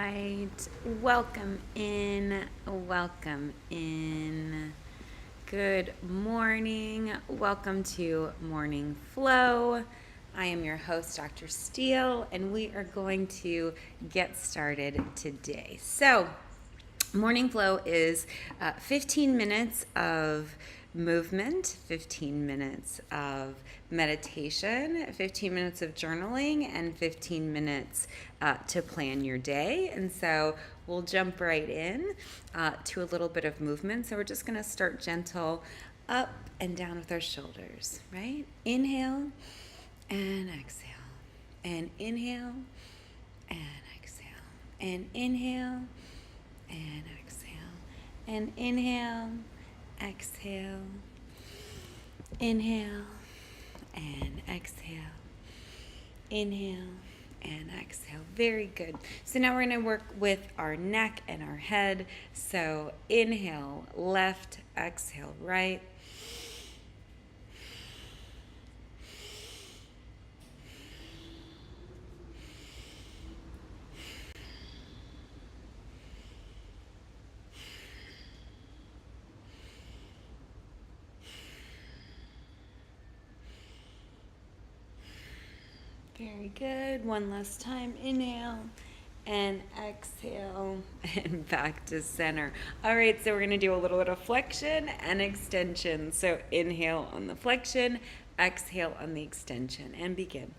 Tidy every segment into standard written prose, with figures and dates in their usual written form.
right. Welcome in. Welcome in. Good morning. Welcome to Morning Flow. I am your host, Dr. Steele, and we are going to get started today. So, Morning Flow is 15 minutes of movement, 15 minutes of meditation, 15 minutes of journaling, and 15 minutes to plan your day. And so we'll jump right in to a little bit of movement. So we're just going to start gentle up and down with our shoulders, right? Inhale and exhale, and inhale and exhale, and inhale and exhale, and inhale, exhale, inhale, and exhale, inhale, and exhale. Very good. So now we're going to work with our neck and our head. So inhale, left, exhale, right. Very good. One last time. Inhale and exhale and back to center. All right, so we're going to do a little bit of flexion and extension. So inhale on the flexion, exhale on the extension, and begin.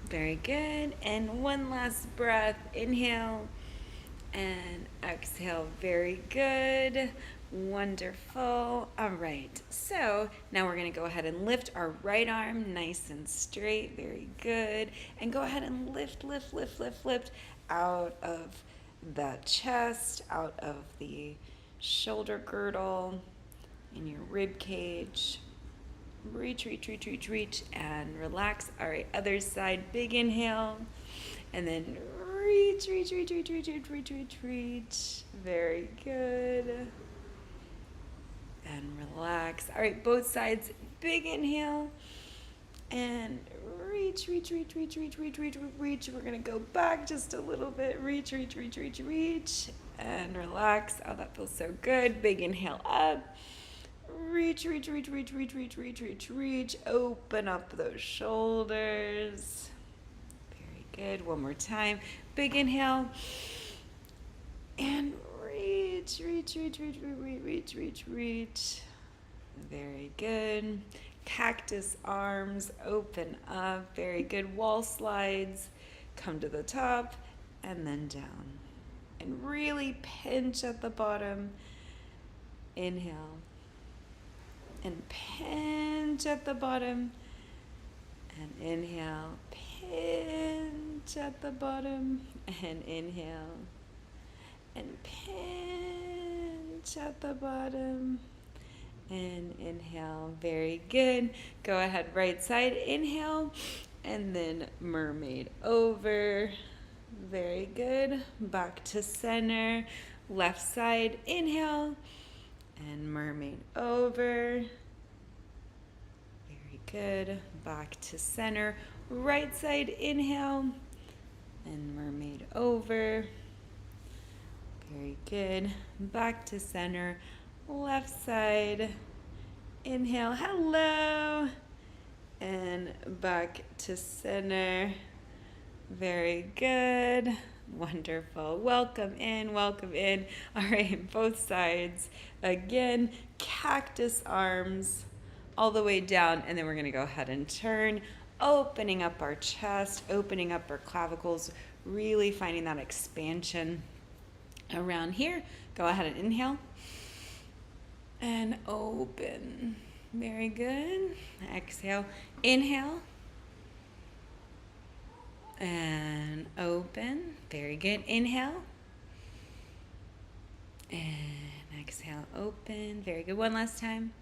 Very good. And one last breath. Inhale and exhale. Very good. Wonderful. All right. So now we're going to go ahead and lift our right arm nice and straight. Very good. And go ahead and lift out of the chest, out of the shoulder girdle, in your rib cage. Reach, and relax. All right, other side, big inhale, and then reach. Very good. And relax. All right, both sides, big inhale, and reach. We're gonna go back just a little bit. Reach, and relax. Oh, that feels so good. Big inhale up. Reach. Open up those shoulders. Very good. One more time. Big inhale. And reach. Very good. Cactus arms open up. Very good. Wall slides. Come to the top and then down. And really pinch at the bottom. Inhale. And pinch at the bottom, and inhale, pinch at the bottom, and inhale, and pinch at the bottom, and inhale. Very good. Go ahead, right side, inhale, and then mermaid over. Very good. Back to center, left side, inhale, and mermaid over. Very good. Back to center. Right side, inhale, and mermaid over. Very good. Back to center. Left side, inhale, hello, and back to center. Very good. Wonderful. Welcome in. All right, both sides. Again, cactus arms all the way down, and then we're going to go ahead and turn, opening up our chest, opening up our clavicles, really finding that expansion around here. Go ahead and inhale and open. Very good. Exhale. Inhale. And open. Very good. Inhale. And exhale. Open. Very good. One last time.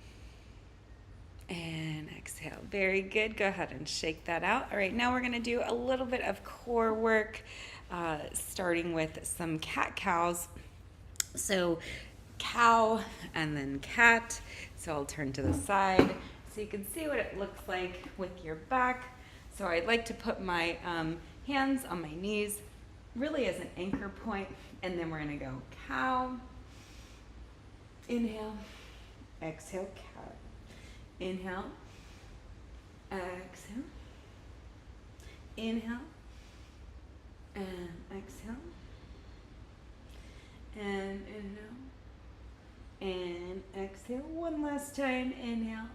And exhale. Very good. Go ahead and shake that out. All right. Now we're going to do a little bit of core work, starting with some cat-cows. So cow, and then cat. So I'll turn to the side so you can see what it looks like with your back. So I'd like to put my hands on my knees, really as an anchor point, and then we're gonna go cow, inhale, exhale, cat, inhale, exhale, inhale, and exhale, and inhale, and exhale. One last time, inhale,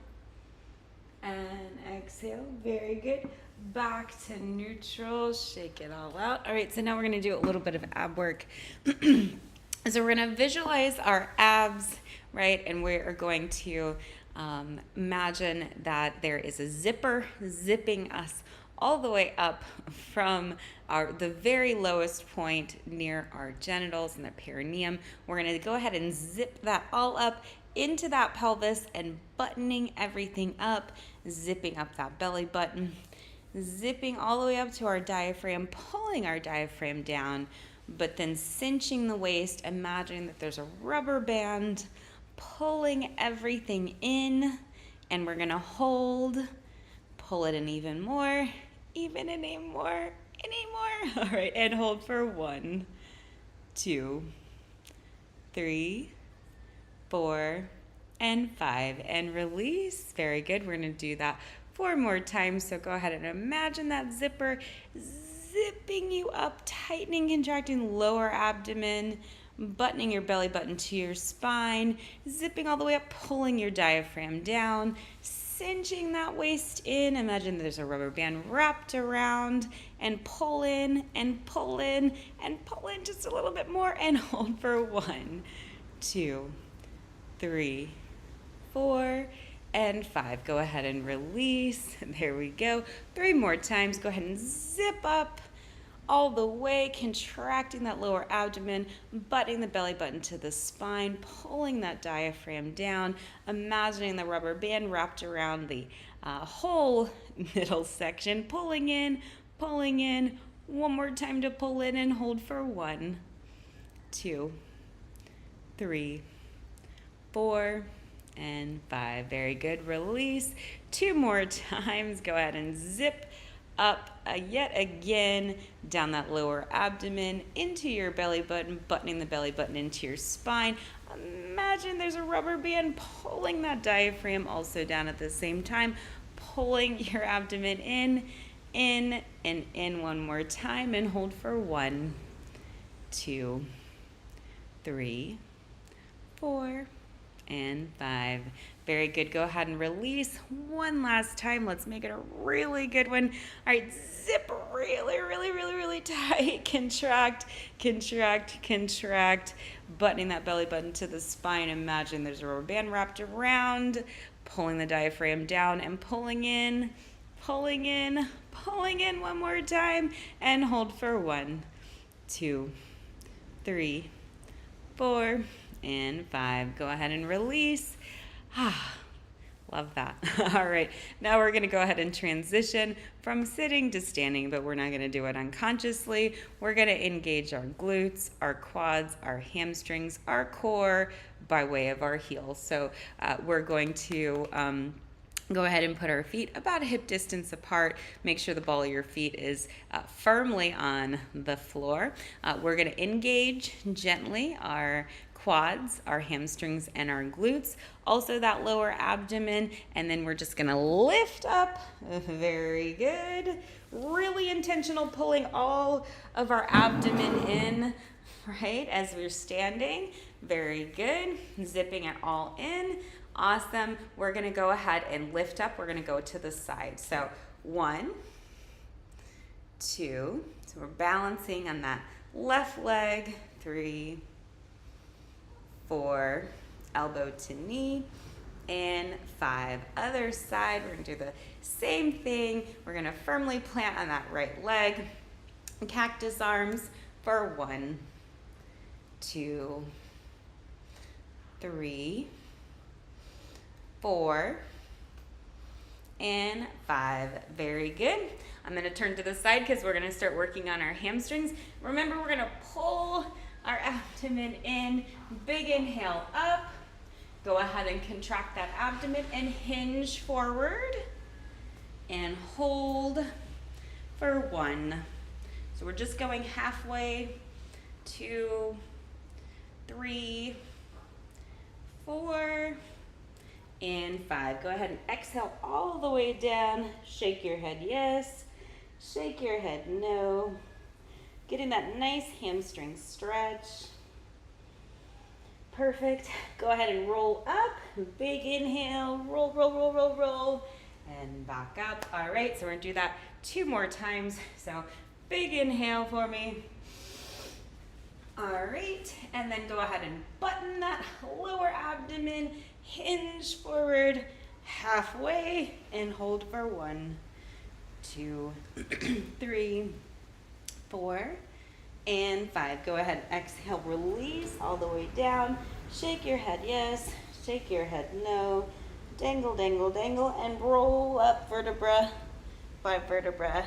and exhale. Very good. Back to neutral, shake it all out. All right, so now we're gonna do a little bit of ab work. So we're gonna visualize our abs, right? And we are going to imagine that there is a zipper zipping us all the way up from the very lowest point near our genitals and the perineum. We're gonna go ahead and zip that all up into that pelvis and buttoning everything up, zipping up that belly button, zipping all the way up to our diaphragm, pulling our diaphragm down, but then cinching the waist, imagining that there's a rubber band, pulling everything in, and we're gonna hold, pull it in even more, even any more. All right, and hold for 1, 2, 3, 4, and 5, and release. Very good. We're going to do that 4 more times. So go ahead and imagine that zipper zipping you up, tightening, contracting lower abdomen, buttoning your belly button to your spine, zipping all the way up, pulling your diaphragm down, cinching that waist in. Imagine there's a rubber band wrapped around, and pull in and pull in and pull in just a little bit more, and hold for 1, 2, 3, 4, and 5. Go ahead and release. There we go. 3 more times. Go ahead and zip up all the way, contracting that lower abdomen, buttoning the belly button to the spine, pulling that diaphragm down, imagining the rubber band wrapped around the whole middle section, pulling in. 1 more time to pull in and hold for 1, 2, 3, 4, and 5. Very good. Release 2 more times. Go ahead and zip up yet again down that lower abdomen into your belly button, buttoning the belly button into your spine. Imagine there's a rubber band pulling that diaphragm also down at the same time, pulling your abdomen in, and in 1 more time, and hold for 1, 2, 3, 4, and 5. Very good. Go ahead and release 1 last time. Let's make it a really good one. All right, zip really tight. Contract, buttoning that belly button to the spine. Imagine there's a rubber band wrapped around, pulling the diaphragm down and pulling in 1 more time, and hold for 1, 2, 3, 4, and 5. Go ahead and release. Love that. All right, now we're going to go ahead and transition from sitting to standing, but we're not going to do it unconsciously. We're going to engage our glutes, our quads, our hamstrings, our core by way of our heels. So we're going to go ahead and put our feet about a hip distance apart. Make sure the ball of your feet is firmly on the floor. We're going to engage gently our quads, our hamstrings, and our glutes, also that lower abdomen, and then we're just gonna lift up. Very good. Really intentional pulling all of our abdomen in, right, as we're standing. Very good. Zipping it all in. Awesome. We're gonna go ahead and lift up. We're gonna go to the side. So 1, 2, so we're balancing on that left leg. 3, 4, elbow to knee, and 5. Other side, we're gonna do the same thing. We're gonna firmly plant on that right leg. Cactus arms for 1, 2, 3, 4, and 5. Very good. I'm gonna turn to the side because we're gonna start working on our hamstrings. Remember, we're gonna pull our abdomen in. Big inhale up. Go ahead and contract that abdomen and hinge forward. And hold for 1. So we're just going halfway. 2, 3, 4, and 5. Go ahead and exhale all the way down. Shake your head yes. Shake your head no. Getting that nice hamstring stretch. Perfect. Go ahead and roll up. Big inhale. Roll, roll, roll, roll, roll. And back up. All right, so we're going to do that 2 more times. So big inhale for me. All right, and then go ahead and button that lower abdomen, hinge forward halfway, and hold for 1, 2, 3, 4, and 5. Go ahead, exhale, release all the way down. Shake your head yes, shake your head no. Dangle, dangle, dangle, and roll up vertebra by vertebra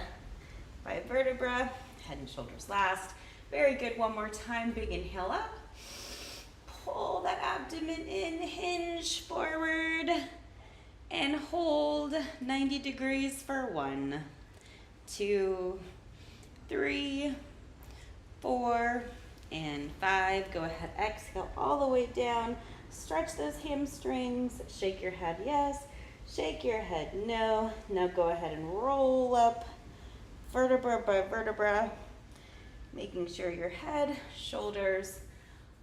by vertebra. Head and shoulders last. Very good. One more time. Big inhale up. Pull that abdomen in. Hinge forward. And hold 90 degrees for 1, 2, 3, 4, and 5. Go ahead. Exhale all the way down. Stretch those hamstrings. Shake your head yes. Shake your head no. Now go ahead and roll up vertebra by vertebra. Making sure your head, shoulders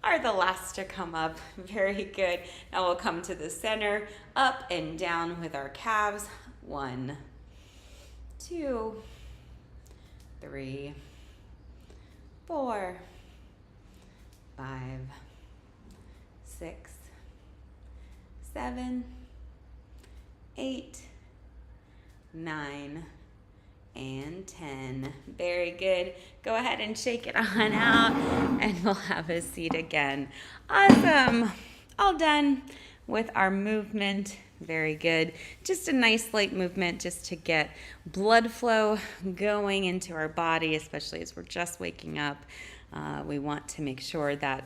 are the last to come up. Very good. Now we'll come to the center, up and down with our calves. 1, 2, 3, 4, 5, 6, 7, 8, 9, and 10. Very good. Go ahead and shake it on out and we'll have a seat again. Awesome. All done with our movement. Very good. Just a nice light movement just to get blood flow going into our body, especially as we're just waking up. We want to make sure that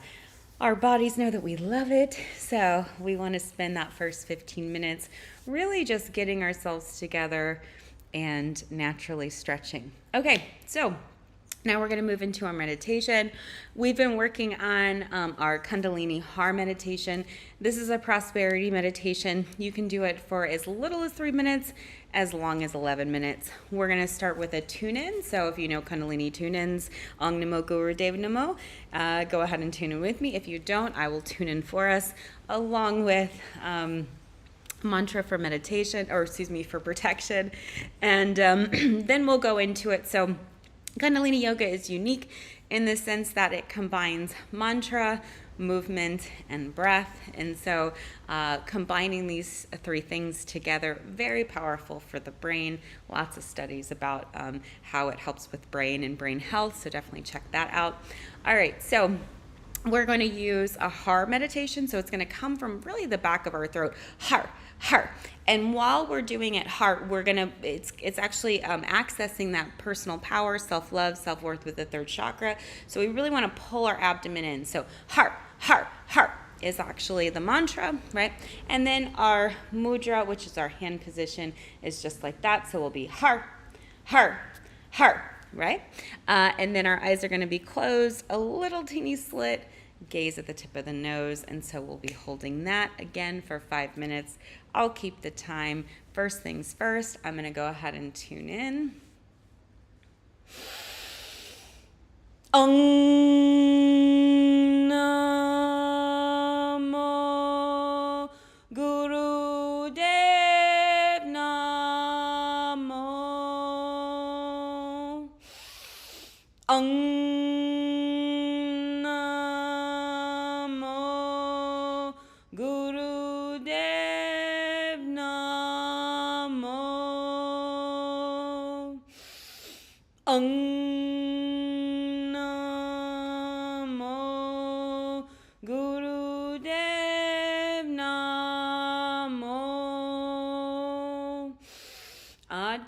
our bodies know that we love it. So we want to spend that first 15 minutes really just getting ourselves together and naturally stretching. Okay, so now we're going to move into our meditation. We've been working on our Kundalini Har meditation. This is a prosperity meditation. You can do it for as little as 3 minutes, as long as 11 minutes. We're going to start with a tune-in. So if you know Kundalini tune-ins, Ong Namo Guru Dev Namo, go ahead and tune in with me. If you don't, I will tune in for us, along with mantra for meditation, or excuse me, for protection. And then we'll go into it. So Kundalini Yoga is unique in the sense that it combines mantra, movement, and breath. And so combining these 3 things together, very powerful for the brain. Lots of studies about how it helps with brain and brain health. So definitely check that out. All right, so we're going to use a Har meditation. So it's going to come from really the back of our throat. Har, Har. And while we're doing it Har, we're going to, it's actually accessing that personal power, self-love, self-worth with the 3rd chakra. So we really want to pull our abdomen in. So Har, Har, Har is actually the mantra, right? And then our mudra, which is our hand position, is just like that. So we'll be Har, Har, Har, right? And then our eyes are going to be closed, a little teeny slit, gaze at the tip of the nose, and so we'll be holding that again for 5 minutes. I'll keep the time. First things first, I'm going to go ahead and tune in. Om Namo Guru Dev Namo. Om Namo Guru Dev Namo. Ad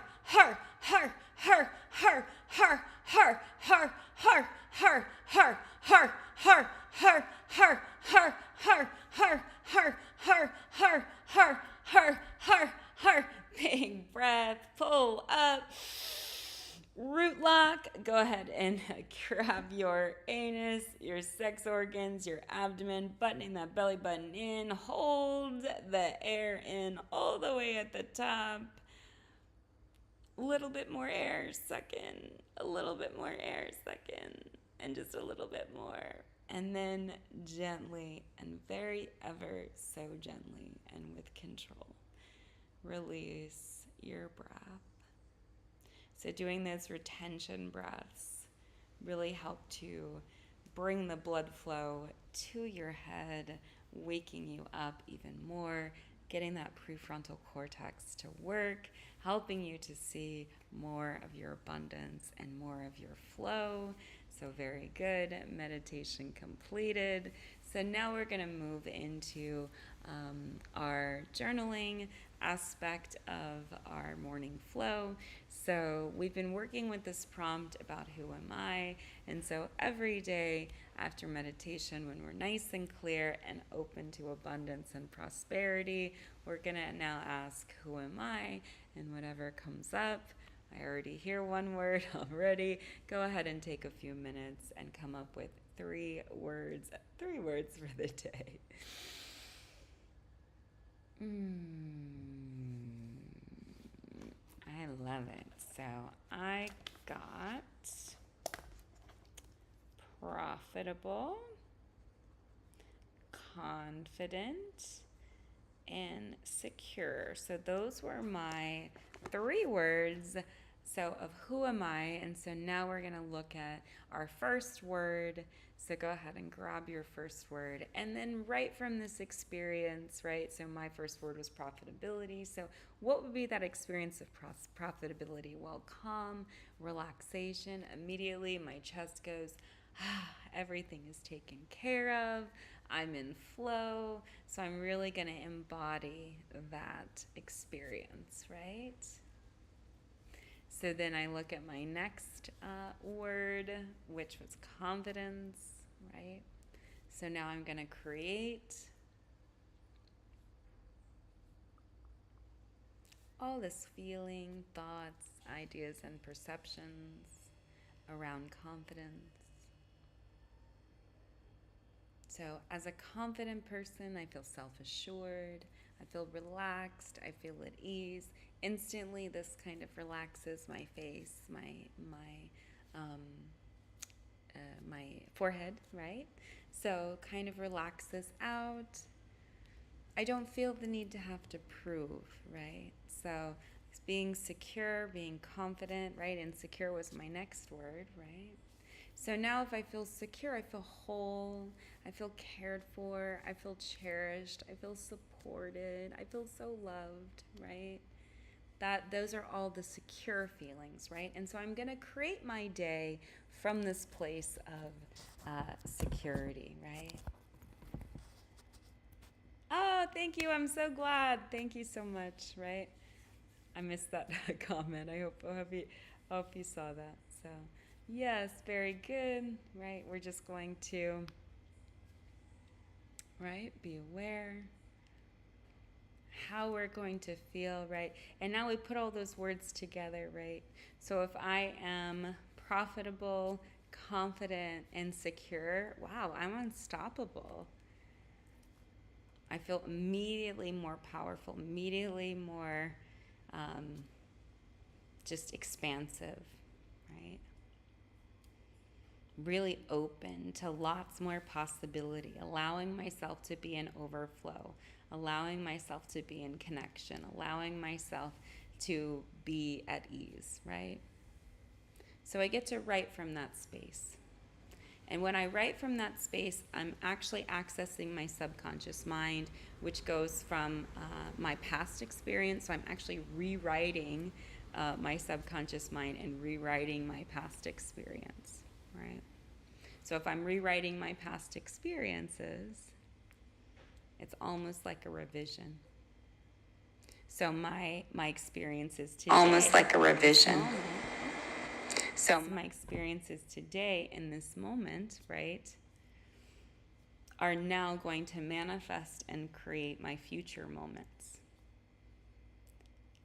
root lock. Go ahead and grab your anus, your sex organs, your abdomen, buttoning that belly button in. Hold the air in all the way at the top. A little bit more air, suck in. A little bit more air, suck in. And just a little bit more. And then gently and very ever so gently and with control, release your breath. So doing those retention breaths really help to bring the blood flow to your head, waking you up even more, getting that prefrontal cortex to work, helping you to see more of your abundance and more of your flow. So very good. Meditation completed. So now we're going to move into our journaling aspect of our morning flow. So we've been working with this prompt about who am I, and so every day after meditation, when we're nice and clear and open to abundance and prosperity, we're gonna now ask who am I, and whatever comes up. I already hear one word already. Go ahead and take a few minutes and come up with three words for the day. I love it. So I got profitable, confident, and secure. So those were my three words. So of who am I? And so now we're going to look at our first word. So go ahead and grab your first word. And then right from this experience, right? So my first word was profitability. So what would be that experience of profitability? Well, calm, relaxation. Immediately my chest goes, everything is taken care of. I'm in flow. So I'm really going to embody that experience, right? So then I look at my next word, which was confidence, right? So now I'm going to create all this feeling, thoughts, ideas, and perceptions around confidence. So as a confident person, I feel self-assured, I feel relaxed, I feel at ease. Instantly, this kind of relaxes my face, my forehead, right? So kind of relaxes out. I don't feel the need to have to prove, right? So it's being secure, being confident, right? And secure was my next word, right? So now if I feel secure, I feel whole, I feel cared for, I feel cherished, I feel supported, I feel so loved, right? Those are all the secure feelings, right? And so I'm going to create my day from this place of security, right? Oh, thank you. I'm so glad. Thank you so much, right? I missed that comment. I hope you saw that. So, yes, very good, right? We're just going to, right, be aware how we're going to feel, right? And now we put all those words together, right? So if I am profitable, confident, and secure, wow, I'm unstoppable. I feel immediately more powerful, immediately more just expansive, right? Really open to lots more possibility, allowing myself to be in overflow, allowing myself to be in connection, allowing myself to be at ease, right? So I get to write from that space. And when I write from that space, I'm actually accessing my subconscious mind, which goes from my past experience. So I'm actually rewriting my subconscious mind and rewriting my past experience, right? So if I'm rewriting my past experiences, it's almost like a revision. So my experiences today, almost like a revision. So my experiences today in this moment, right, are now going to manifest and create my future moments.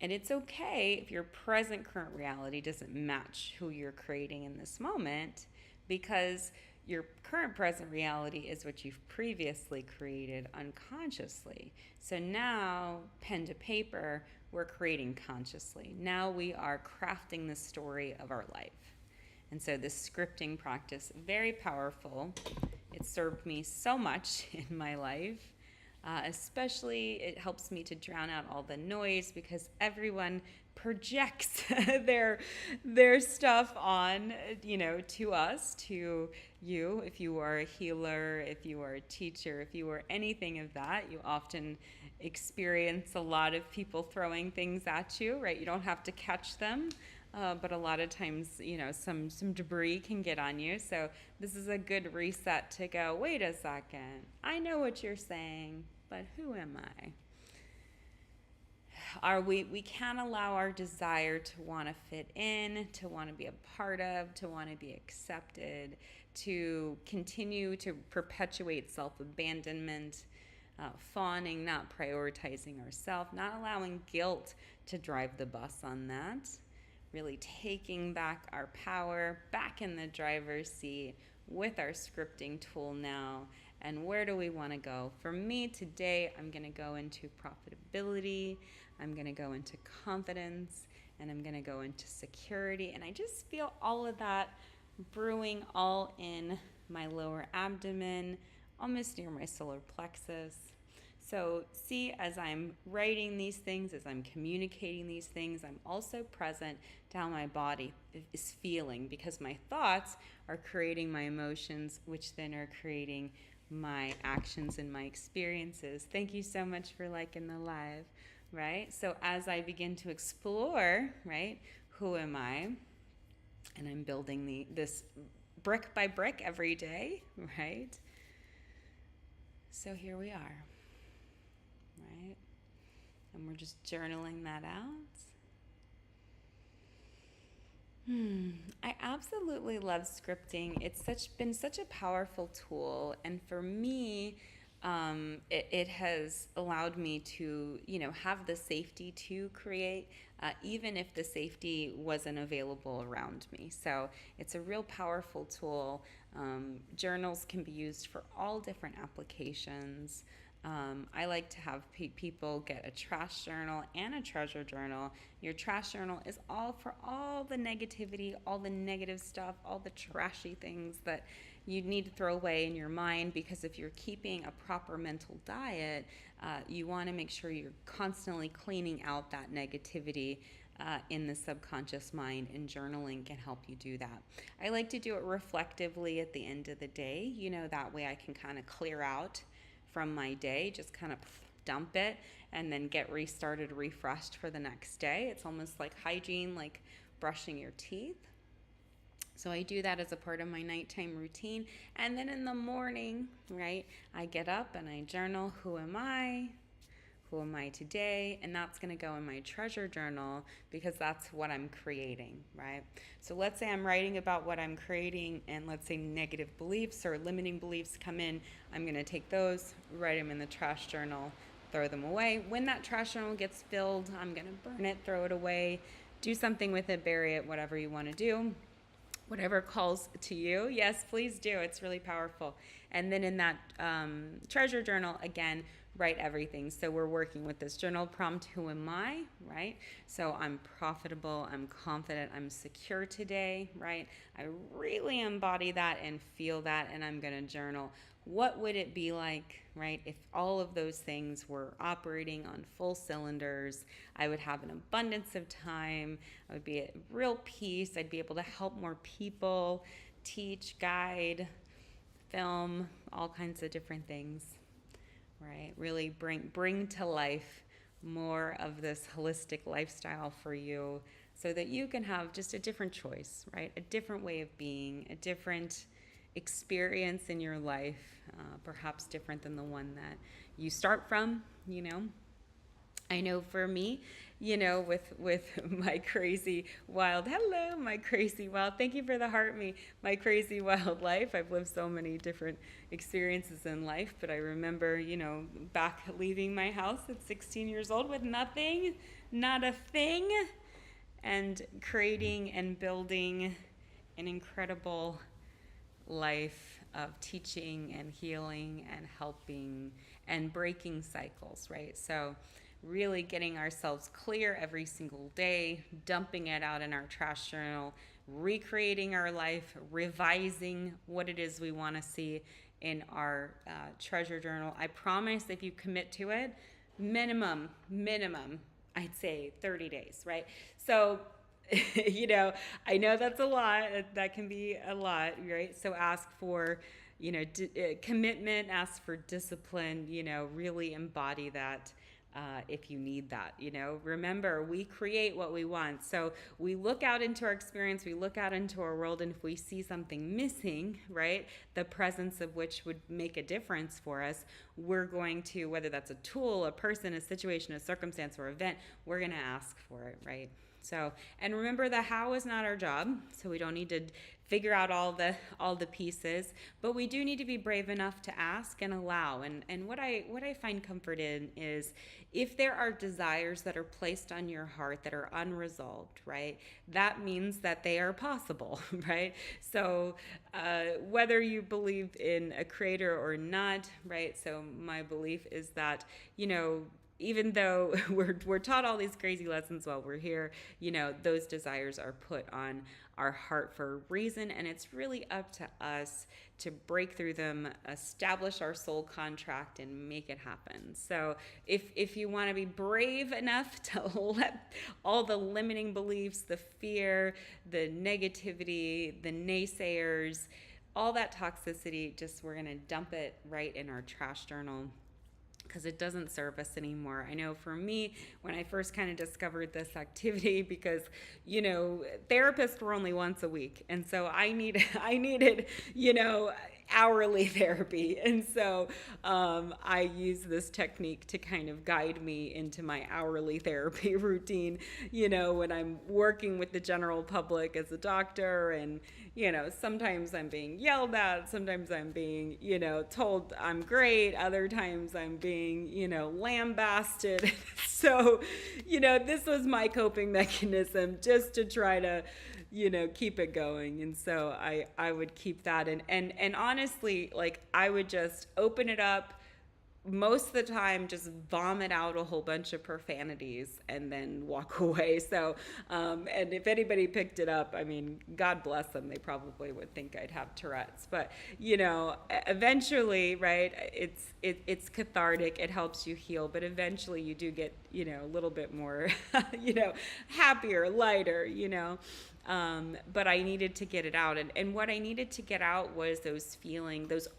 And it's okay if your present current reality doesn't match who you're creating in this moment, because your current present reality is what you've previously created unconsciously. So now, pen to paper, we're creating consciously. Now we are crafting the story of our life. And so this scripting practice, very powerful. It served me so much in my life. Especially, it helps me to drown out all the noise, because everyone projects their stuff on, to us, to you. If you are a healer, if you are a teacher, if you are anything of that, you often experience a lot of people throwing things at you, right? You don't have to catch them. But a lot of times, some debris can get on you. So this is a good reset to go, wait a second, I know what you're saying, but who am I? We can't allow our desire to want to fit in, to want to be a part of, to want to be accepted, to continue to perpetuate self-abandonment, fawning, not prioritizing ourselves, not allowing guilt to drive the bus on that. Really taking back our power, back in the driver's seat with our scripting tool now. And where do we want to go? For me today, I'm going to go into profitability, I'm going to go into confidence, and I'm going to go into security. And I just feel all of that brewing all in my lower abdomen, almost near my solar plexus. So see, as I'm writing these things, as I'm communicating these things, I'm also present to how my body is feeling, because my thoughts are creating my emotions, which then are creating my actions and my experiences. Thank you so much for liking the live, right? So as I begin to explore, right, who am I? And I'm building this brick by brick every day, right? So here we are. Right? And we're just journaling that out. I absolutely love scripting. It's been such a powerful tool, and for me, it has allowed me to, have the safety to create, even if the safety wasn't available around me. So it's a real powerful tool. Journals can be used for all different applications. I like to have people get a trash journal and a treasure journal. Your trash journal is all for all the negativity, all the negative stuff, all the trashy things that you need to throw away in your mind, because if you're keeping a proper mental diet, you want to make sure you're constantly cleaning out that negativity in the subconscious mind, and journaling can help you do that. I like to do it reflectively at the end of the day. That way I can kind of clear out from my day, just kind of dump it, and then get restarted, refreshed for the next day. It's almost like hygiene, like brushing your teeth. So I do that as a part of my nighttime routine. And then in the morning, right, I get up and I journal, who am I? Who am I today? And that's going to go in my treasure journal, because that's what I'm creating, right? So let's say I'm writing about what I'm creating, and let's say negative beliefs or limiting beliefs come in. I'm going to take those, write them in the trash journal, throw them away. When that trash journal gets filled, I'm going to burn it, throw it away, do something with it, bury it, whatever you want to do. Whatever calls to you, yes, please do. It's really powerful. And then in that treasure journal, again, write everything. So we're working with this journal prompt, who am I, right? So I'm profitable, I'm confident, I'm secure today, right? I really embody that and feel that, and I'm going to journal. What would it be like, right, if all of those things were operating on full cylinders? I would have an abundance of time. I would be at real peace. I'd be able to help more people, teach, guide, film, all kinds of different things, right? Really bring to life more of this holistic lifestyle for you, so that you can have just a different choice, right? A different way of being, a different experience in your life, perhaps different than the one that you start from. I know for me, with my crazy wild, my crazy wild, thank you for the heart me, my crazy wild life. I've lived so many different experiences in life, but I remember, back leaving my house at 16 years old with nothing, not a thing, and creating and building an incredible life of teaching and healing and helping and breaking cycles, right? So really getting ourselves clear every single day, dumping it out in our trash journal, recreating our life, revising what it is we want to see in our treasure journal. I promise if you commit to it, minimum, I'd say 30 days, right? So I know that's a lot. That can be a lot, right? So ask for, commitment, ask for discipline, really embody that. If you need that, remember, we create what we want. So we look out into our experience, we look out into our world, and if we see something missing, right, the presence of which would make a difference for us, we're going to, whether that's a tool, a person, a situation, a circumstance, or event, we're going to ask for it, right? So, and remember, the how is not our job, so we don't need to figure out all the pieces, but we do need to be brave enough to ask and allow. And what I find comfort in is if there are desires that are placed on your heart that are unresolved, right? That means that they are possible, right? So whether you believe in a creator or not, right? So my belief is that, even though we're taught all these crazy lessons while we're here, those desires are put on our heart for a reason, and it's really up to us to break through them, establish our soul contract, and make it happen. So if you want to be brave enough to let all the limiting beliefs, the fear, the negativity, the naysayers, all that toxicity, we're going to dump it right in our trash journal, because it doesn't serve us anymore. I know for me, when I first kind of discovered this activity, because, therapists were only once a week. And so I needed, hourly therapy. And so I use this technique to kind of guide me into my hourly therapy routine, when I'm working with the general public as a doctor. And, sometimes I'm being yelled at, sometimes I'm being, told I'm great, other times I'm being, lambasted. So, this was my coping mechanism, just to try to, keep it going. And so I would keep that. And honestly, I would just open it up, most of the time just vomit out a whole bunch of profanities and then walk away. So, and if anybody picked it up, I mean, God bless them. They probably would think I'd have Tourette's, but eventually, right, it's cathartic. It helps you heal, but eventually you do get, a little bit more, happier, lighter, but I needed to get it out. And what I needed to get out was those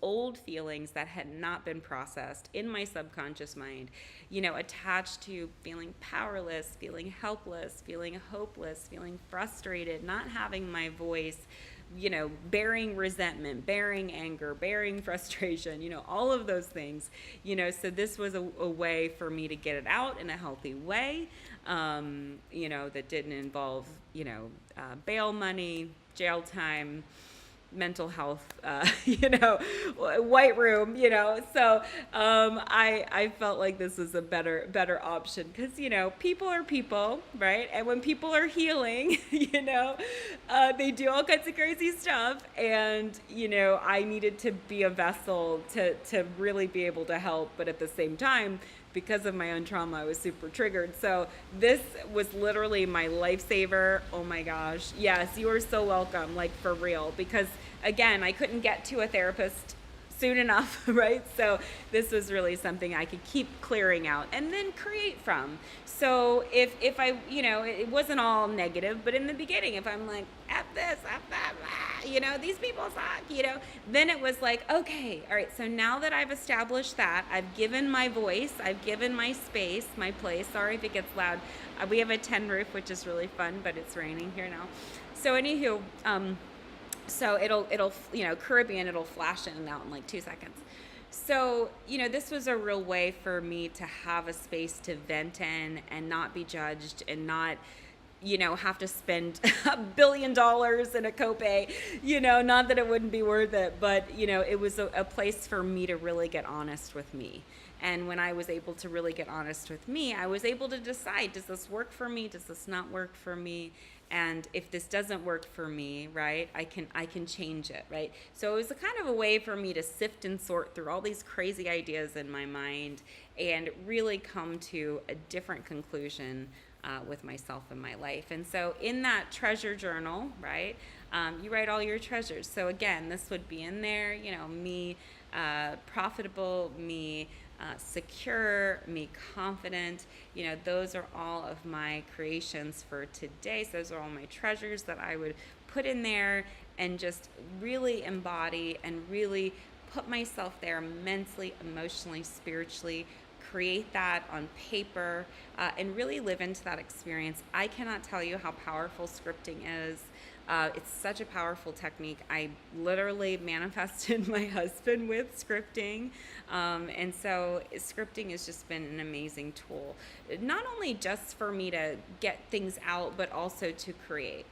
old feelings that had not been processed in my subconscious mind, attached to feeling powerless, feeling helpless, feeling hopeless, feeling frustrated, not having my voice, bearing resentment, bearing anger, bearing frustration, all of those things, so this was a way for me to get it out in a healthy way, that didn't involve, bail money, jail time, mental health, white room, so I felt like this was a better option, because people are people, right? And when people are healing, they do all kinds of crazy stuff, and I needed to be a vessel to really be able to help, but at the same time, because of my own trauma, I was super triggered. So this was literally my lifesaver. Oh my gosh. Yes, you are so welcome, for real. Because again, I couldn't get to a therapist soon enough, right? So this was really something I could keep clearing out and then create from. So if I, it wasn't all negative, but in the beginning, if I'm like, F this, F that, these people suck, then it was like, okay, all right, so now that I've established that, I've given my voice, I've given my space, my place. Sorry if it gets loud. We have a tin roof, which is really fun, but it's raining here now. So anywho, so it'll Caribbean, it'll flash in and out in 2 seconds. So, this was a real way for me to have a space to vent in and not be judged and not, have to spend $1 billion in a copay, not that it wouldn't be worth it, but, it was a place for me to really get honest with me And when I was able to really get honest with me, I was able to decide, does this work for me? Does this not work for me? And if this doesn't work for me, right, I can change it, right? So it was a kind of a way for me to sift and sort through all these crazy ideas in my mind and really come to a different conclusion with myself and my life. And so in that treasure journal, right, you write all your treasures. So again, this would be in there, me profitable, me secure, me confident. Those are all of my creations for today. So those are all my treasures that I would put in there and just really embody and really put myself there mentally, emotionally, spiritually, create that on paper, and really live into that experience. I cannot tell you how powerful scripting is. It's such a powerful technique. I literally manifested my husband with scripting. And so scripting has just been an amazing tool, not only just for me to get things out, but also to create.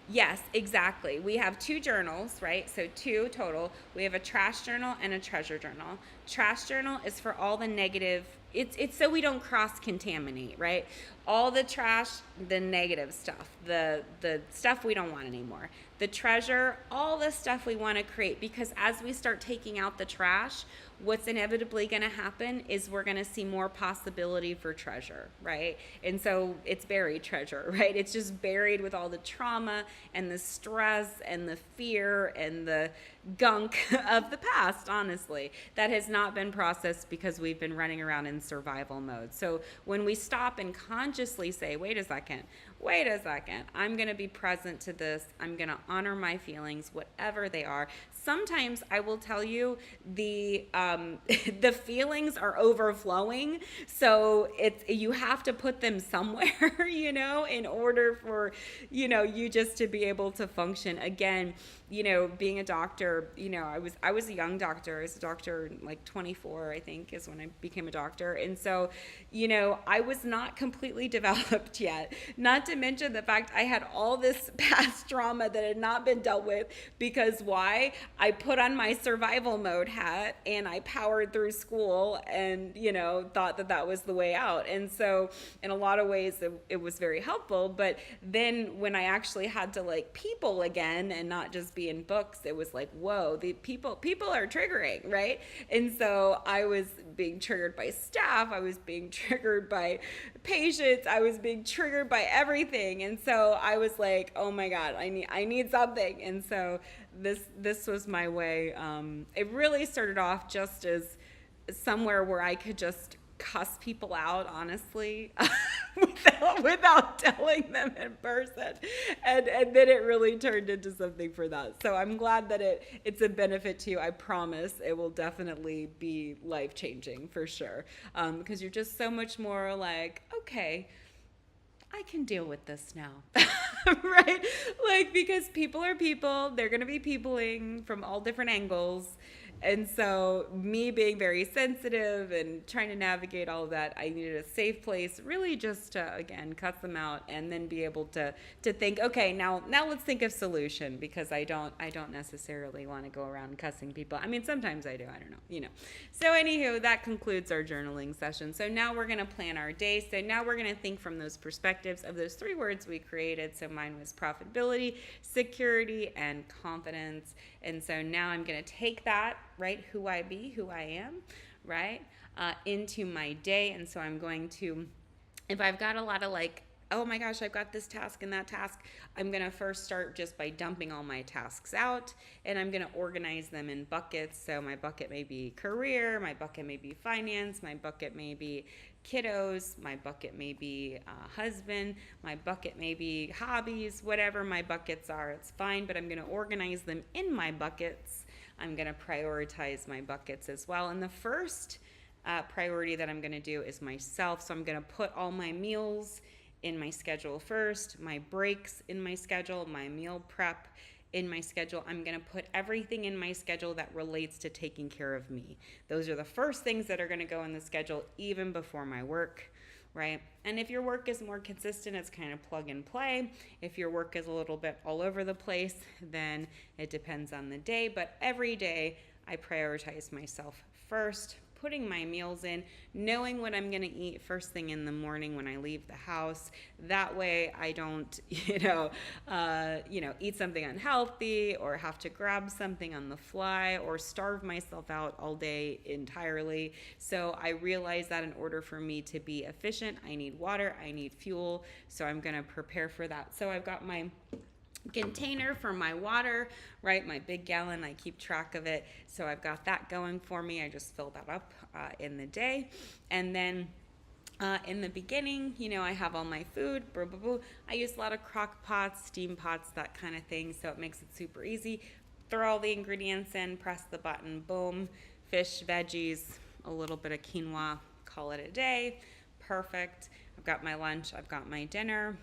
Yes, exactly. We have 2 journals, right? So 2 total. We have a trash journal and a treasure journal. Trash journal is for all the negative. It's so we don't cross contaminate, right? All the trash, the negative stuff, the stuff we don't want anymore. The treasure, all the stuff we want to create, because as we start taking out the trash, what's inevitably going to happen is we're going to see more possibility for treasure, right? And so it's buried treasure, right? It's just buried with all the trauma and the stress and the fear and the gunk of the past, honestly, that has not been processed because we've been running around in survival mode. So when we stop and consciously say, wait a second, I'm going to be present to this. I'm going to honor my feelings, whatever they are. Sometimes I will tell you the the feelings are overflowing, so you have to put them somewhere, in order for you just to be able to function. Again, being a doctor, I was a young doctor. I was a doctor like 24, I think, is when I became a doctor, and so I was not completely developed yet. Not to mention the fact I had all this past trauma that had not been dealt with, because why? I put on my survival mode hat and I powered through school and, thought that was the way out. And so in a lot of ways it was very helpful. But then when I actually had to people again and not just be in books, it was like, whoa, the people are triggering, right? And so I was being triggered by staff. I was being triggered by patients. I was being triggered by everything. And so I was like, oh my God, I need something. And so this was my way. It really started off just as somewhere where I could just cuss people out, honestly, without telling them in person. And then it really turned into something for that. So I'm glad that it's a benefit to you. I promise it will definitely be life-changing for sure. Because you're just so much more like, okay, I can deal with this now. Right? Because people are people, they're going to be peopling from all different angles. And so me being very sensitive and trying to navigate all of that, I needed a safe place, really just to, again, cut them out and then be able to think, okay, now let's think of solution, because I don't necessarily want to go around cussing people. I mean, sometimes I do, I don't know. So anywho, that concludes our journaling session. So now we're going to plan our day. So now we're going to think from those perspectives of those 3 words we created. So mine was profitability, security, and confidence. And so now I'm going to take that, right, who I am, right, into my day. And so I'm going to, if I've got a lot of oh my gosh, I've got this task and that task, I'm going to first start just by dumping all my tasks out, and I'm going to organize them in buckets. So my bucket may be career, my bucket may be finance, my bucket may be kiddos, my bucket may be husband, my bucket may be hobbies, whatever my buckets are, it's fine, but I'm going to organize them in my buckets. I'm going to prioritize my buckets as well. And the first priority that I'm going to do is myself. So I'm going to put all my meals in my schedule first, my breaks in my schedule, my meal prep in my schedule. I'm going to put everything in my schedule that relates to taking care of me. Those are the first things that are going to go in the schedule, even before my work, right? And if your work is more consistent, it's kind of plug and play. If your work is a little bit all over the place, then it depends on the day. But every day I prioritize myself first, putting my meals in, knowing what I'm going to eat first thing in the morning when I leave the house. That way I don't, eat something unhealthy or have to grab something on the fly or starve myself out all day entirely. So I realize that in order for me to be efficient, I need water, I need fuel. So I'm going to prepare for that. So I've got my container for my water, right? My big gallon, I keep track of it. So I've got that going for me. I just fill that up in the day. And then in the beginning, I have all my food. I use a lot of crock pots, steam pots, that kind of thing. So it makes it super easy. Throw all the ingredients in, press the button, boom, fish, veggies, a little bit of quinoa, call it a day. Perfect. I've got my lunch, I've got my dinner,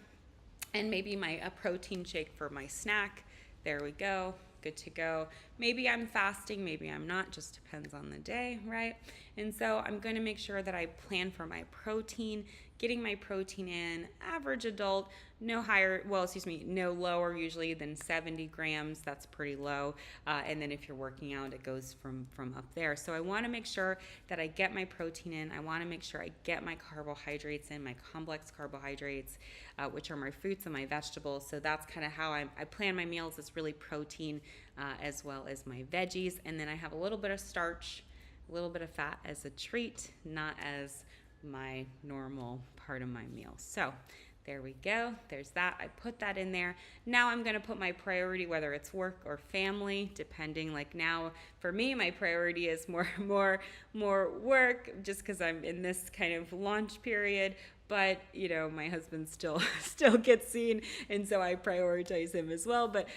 and maybe a protein shake for my snack. There we go. Good to go. Maybe I'm fasting, maybe I'm not, just depends on the day, right? And so I'm going to make sure that I plan for my protein, getting my protein in. Average adult, no lower usually than 70 grams. That's pretty low. And then if you're working out, it goes from up there. So I want to make sure that I get my protein in. I want to make sure I get my carbohydrates in, my complex carbohydrates, which are my fruits and my vegetables. So that's kind of how I plan my meals. It's really protein as well as my veggies. And then I have a little bit of starch, a little bit of fat as a treat, not as my normal part of my meal. So there we go. There's that. I put that in there. Now I'm going to put my priority, whether it's work or family, depending. Like now, for me, my priority is more work, just because I'm in this kind of launch period. But my husband still gets seen, and so I prioritize him as well. But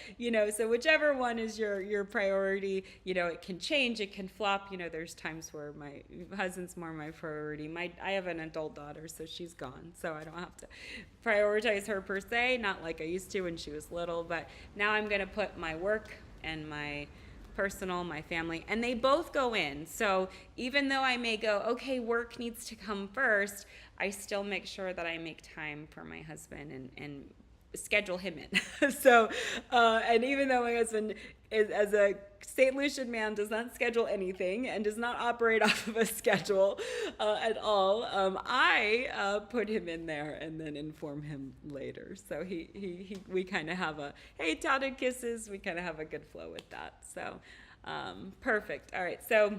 so whichever one is your priority, it can change, it can flop. There's times where my husband's more my priority. I have an adult daughter, so she's gone, so I don't have to prioritize her per se, not like I used to when she was little. But now I'm gonna put my work and my personal, my family, and they both go in. So even though I may go, okay, work needs to come first, I still make sure that I make time for my husband and schedule him in. So, and even though my husband is, as a St. Lucian man, does not schedule anything and does not operate off of a schedule at all, I put him in there and then inform him later. So we kind of have a, hey, touted kisses, we kind of have a good flow with that. So perfect. All right. So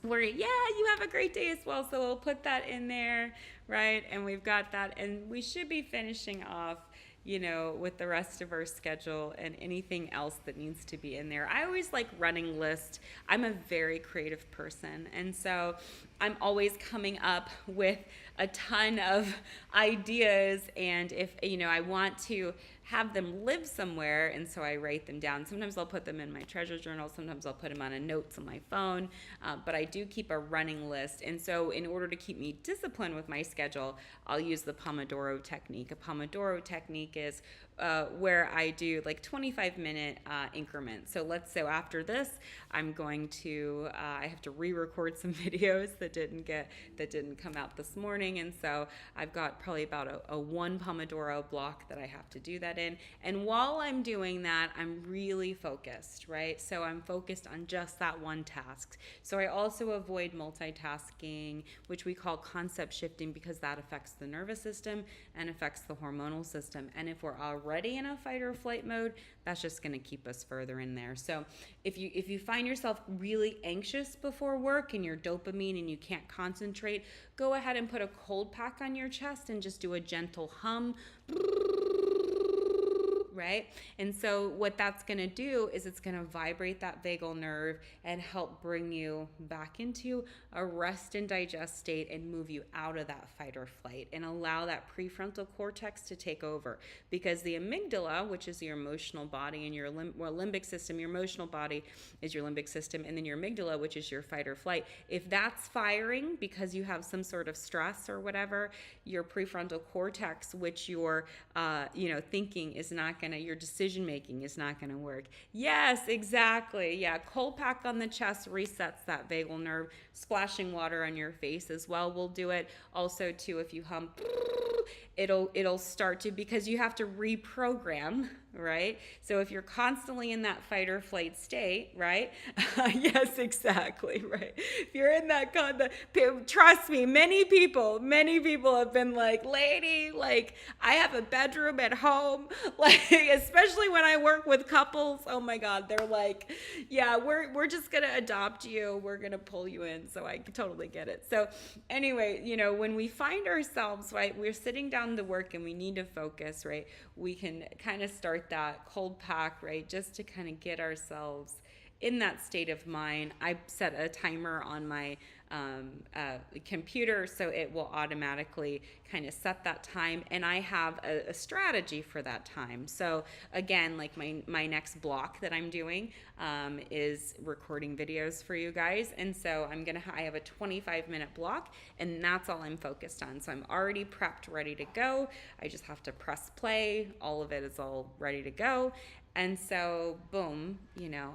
you have a great day as well. So we'll put that in there, right? And we've got that, and we should be finishing off, with the rest of our schedule and anything else that needs to be in there. I always like running lists. I'm a very creative person, and so I'm always coming up with a ton of ideas, and if I want to have them live somewhere, and so I write them down. Sometimes I'll put them in my treasure journal, sometimes I'll put them on a notes on my phone, but I do keep a running list. And so in order to keep me disciplined with my schedule, I'll use the Pomodoro technique. A Pomodoro technique is where I do like 25-minute increments. So after this, I'm going to I have to re-record some videos that didn't come out this morning, and so I've got probably about a one Pomodoro block that I have to do that in. And while I'm doing that, I'm really focused, right? So I'm focused on just that one task. So I also avoid multitasking, which we call concept shifting, because that affects the nervous system and affects the hormonal system. And if we're already in a fight or flight mode, that's just going to keep us further in there. So if you find yourself really anxious before work and your dopamine and you can't concentrate, go ahead and put a cold pack on your chest and just do a gentle hum. Right? And so what that's going to do is it's going to vibrate that vagal nerve and help bring you back into a rest and digest state and move you out of that fight or flight and allow that prefrontal cortex to take over. Because the amygdala, which is your emotional body, and your limbic system, your emotional body is your limbic system, and then your amygdala, which is your fight or flight. If that's firing because you have some sort of stress or whatever, your prefrontal cortex, which your thinking is not your decision making is not going to work. Yes, exactly. Yeah, cold pack on the chest resets that vagal nerve. Splashing water on your face as well will do it. Also, too, if you hum, it'll start to, because you have to reprogram, right? So if you're constantly in that fight or flight state, right? Yes, exactly, right. If you're in that trust me, many people have been like, lady, like, I have a bedroom at home, like, especially when I work with couples. Oh my God, they're like, yeah, we're just gonna adopt you, we're gonna pull you in. So I totally get it. So anyway, when we find ourselves, right, we're sitting down to work and we need to focus, right, we can kind of start that cold pack, right, just to kind of get ourselves in that state of mind. I set a timer on my computer, so it will automatically kind of set that time, and I have a strategy for that time. So again, like my next block that I'm doing is recording videos for you guys, and so I have a 25-minute block, and that's all I'm focused on. So I'm already prepped, ready to go. I just have to press play. All of it is all ready to go. And so, boom,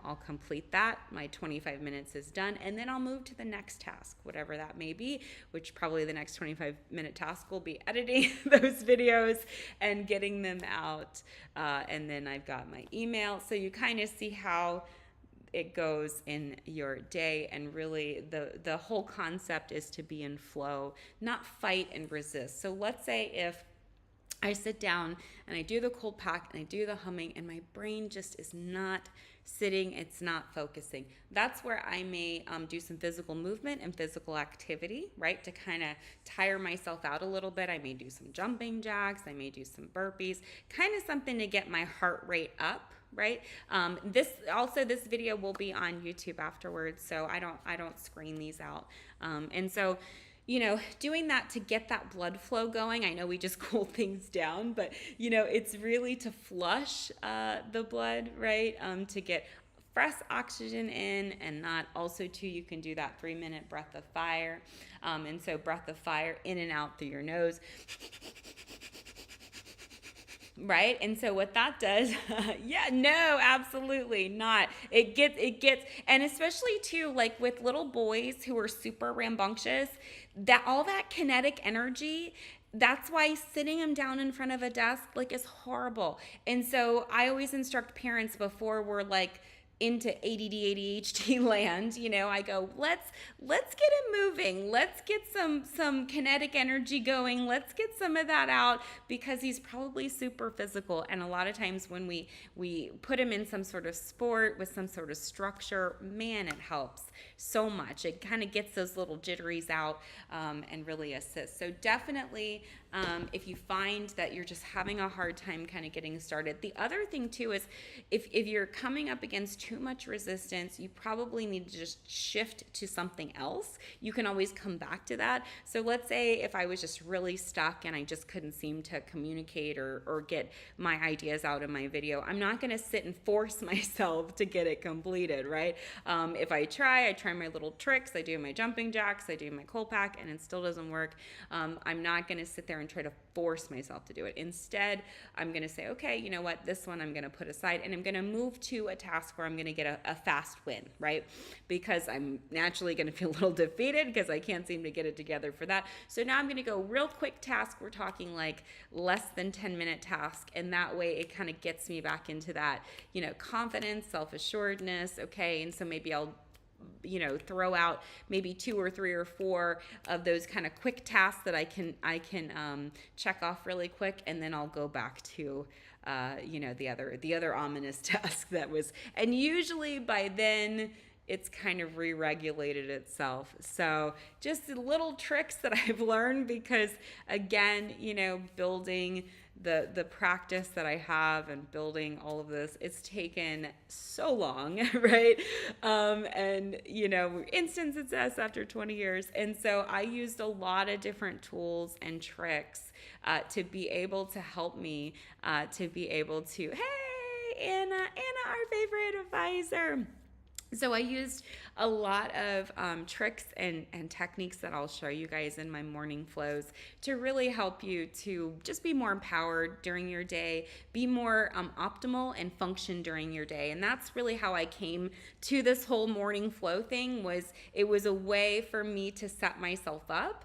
I'll complete that. My 25 minutes is done. And then I'll move to the next task, whatever that may be, which probably the next 25-minute task will be editing those videos and getting them out. And then I've got my email. So you kind of see how it goes in your day. And really, the whole concept is to be in flow, not fight and resist. So let's say if I sit down and I do the cold pack and I do the humming and my brain just is not sitting, it's not focusing. That's where I may do some physical movement and physical activity, right, to kind of tire myself out a little bit. I may do some jumping jacks, I may do some burpees, kind of something to get my heart rate up, right? This video will be on YouTube afterwards, so I don't screen these out. And so doing that to get that blood flow going. I know we just cool things down, but it's really to flush the blood, right? To get fresh oxygen in, and not also too, you can do that 3-minute breath of fire. And so breath of fire in and out through your nose. Right? And so what that does, no, absolutely not. It gets, and especially too, like with little boys who are super rambunctious, that all that kinetic energy, that's why sitting them down in front of a desk, like, is horrible. And so I always instruct parents before we're like into ADD, ADHD land, I go, let's get him moving. Let's get some kinetic energy going. Let's get some of that out, because he's probably super physical. And a lot of times when we put him in some sort of sport with some sort of structure, man, it helps so much. It kind of gets those little jitteries out and really assists. So definitely, if you find that you're just having a hard time kind of getting started. The other thing too is if you're coming up against too much resistance, you probably need to just shift to something else. You can always come back to that. So let's say if I was just really stuck and I just couldn't seem to communicate or get my ideas out in my video, I'm not going to sit and force myself to get it completed, right? If I try my little tricks, I do my jumping jacks, I do my cold pack, and it still doesn't work. I'm not going to sit there and try to force myself to do it. Instead, I'm going to say, okay, you know what, this one I'm going to put aside, and I'm going to move to a task where I'm going to get a fast win, right? Because I'm naturally going to feel a little defeated because I can't seem to get it together for that. So now I'm going to go real quick task. We're talking like less than 10-minute task, and that way it kind of gets me back into that, confidence, self-assuredness. Okay, and so maybe I'll throw out maybe 2 or 3 or 4 of those kind of quick tasks that I can check off really quick, and then I'll go back to the other ominous task that was, and usually by then it's kind of re-regulated itself. So just little tricks that I've learned, because again, building the practice that I have and building all of this, it's taken so long, right? And instant success after 20 years. And so I used a lot of different tools and tricks to be able to help me to be able to, hey, Anna, our favorite advisor. So I used a lot of tricks and techniques that I'll show you guys in my morning flows to really help you to just be more empowered during your day, be more optimal and function during your day. And that's really how I came to this whole morning flow thing. It was a way for me to set myself up.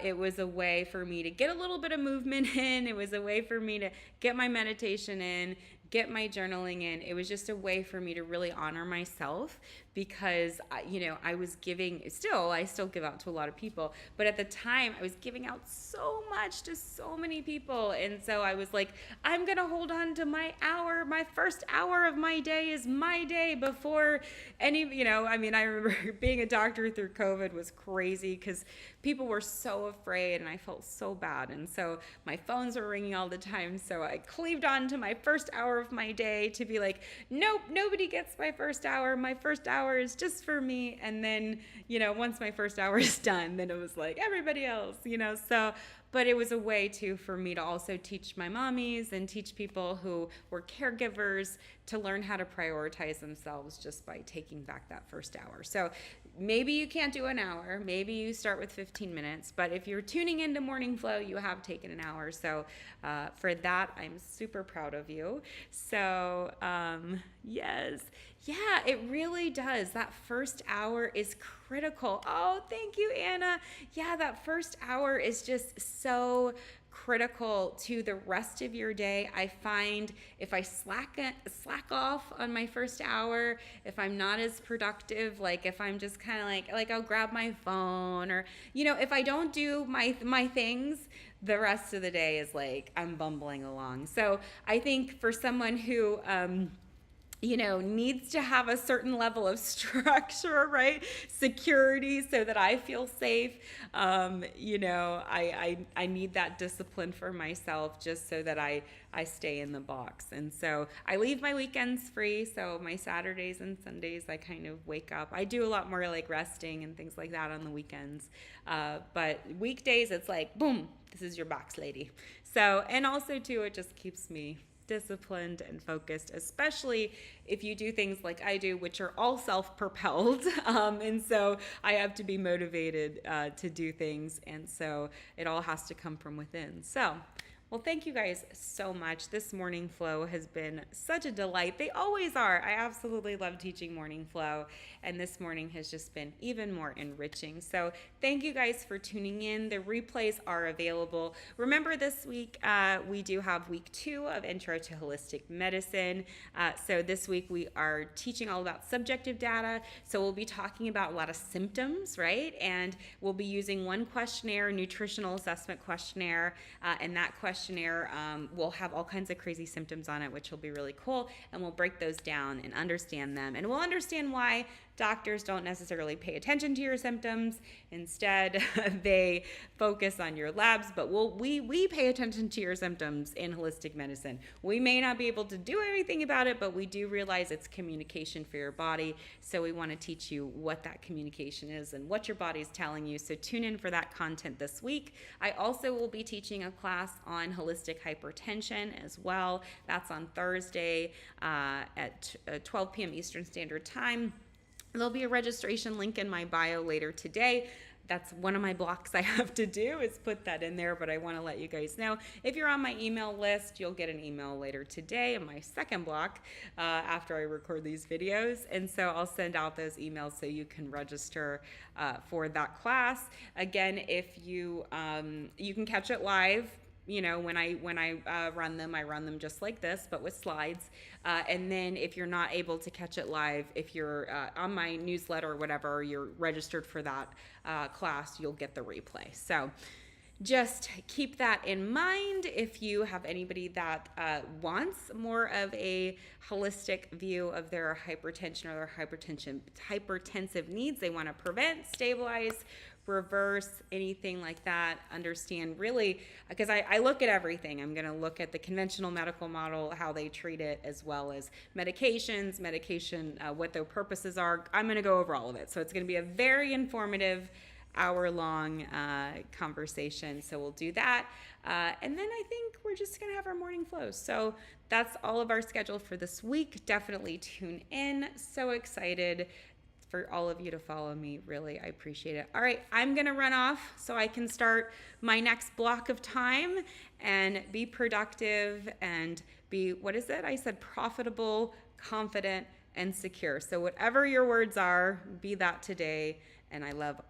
It was a way for me to get a little bit of movement in. It was a way for me to get my meditation in, get my journaling in. It was just a way for me to really honor myself because I was giving, I still give out to a lot of people, but at the time I was giving out so much to so many people. And so I was like, I'm going to hold on to my hour. My first hour of my day is my day before any, I remember being a doctor through COVID was crazy because people were so afraid and I felt so bad. And so my phones were ringing all the time. So I cleaved on to my first hour of my day to be like, nope, nobody gets my first hour. My first hour is just for me. And then, once my first hour is done, then it was like everybody else, but it was a way too for me to also teach my mommies and teach people who were caregivers to learn how to prioritize themselves just by taking back that first hour. So maybe you can't do an hour, maybe you start with 15 minutes, but if you're tuning into Morning Flow, you have taken an hour. So for that, I'm super proud of you. So yes, yeah, it really does. That first hour is critical. Oh, thank you, Anna. Yeah, that first hour is just so critical to the rest of your day. I find if I slack off on my first hour, if I'm not as productive, like if I'm just kind of like I'll grab my phone, or if I don't do my things, the rest of the day is like I'm bumbling along. So I think for someone who needs to have a certain level of structure, right? Security, so that I feel safe. I need that discipline for myself just so that I stay in the box. And so I leave my weekends free. So my Saturdays and Sundays, I kind of wake up. I do a lot more like resting and things like that on the weekends. But weekdays, it's like, boom, this is your box, lady. So, and also too, it just keeps me disciplined and focused, especially if you do things like I do, which are all self-propelled. And so I have to be motivated to do things. And so it all has to come from within. So, well, thank you guys so much. This Morning Flow has been such a delight. They always are. I absolutely love teaching Morning Flow, and this morning has just been even more enriching. So thank you guys for tuning in. The replays are available. Remember, this week we do have week 2 of Intro to Holistic Medicine. So this week we are teaching all about subjective data. So we'll be talking about a lot of symptoms, right? And we'll be using one questionnaire, a nutritional assessment questionnaire, and that questionnaire will have all kinds of crazy symptoms on it, which will be really cool. And we'll break those down and understand them. And we'll understand why doctors don't necessarily pay attention to your symptoms. Instead, they focus on your labs. But we pay attention to your symptoms in holistic medicine. We may not be able to do anything about it, but we do realize it's communication for your body. So we want to teach you what that communication is and what your body's telling you. So tune in for that content this week. I also will be teaching a class on holistic hypertension as well. That's on Thursday at 12 p.m. Eastern Standard Time. There'll be a registration link in my bio later today. That's one of my blocks I have to do, is put that in there, but I want to let you guys know. If you're on my email list, you'll get an email later today in my second block after I record these videos. And so I'll send out those emails so you can register for that class. Again, if you can catch it live. When I run them just like this, but with slides. And then if you're not able to catch it live, if you're on my newsletter or whatever, you're registered for that class, you'll get the replay. So just keep that in mind. If you have anybody that wants more of a holistic view of their hypertension or their hypertensive needs, they want to prevent, stabilize, reverse, anything like that, understand really, because I look at everything. I'm going to look at the conventional medical model, how they treat it, as well as medication, what their purposes are. I'm going to go over all of it. So it's going to be a very informative hour-long conversation. So we'll do that. And then I think we're just going to have our morning flows. So that's all of our schedule for this week. Definitely tune in. So excited for all of you to follow me. Really, I appreciate it. All right, I'm going to run off so I can start my next block of time and be productive and be, what is it? I said profitable, confident, and secure. So whatever your words are, be that today. And I love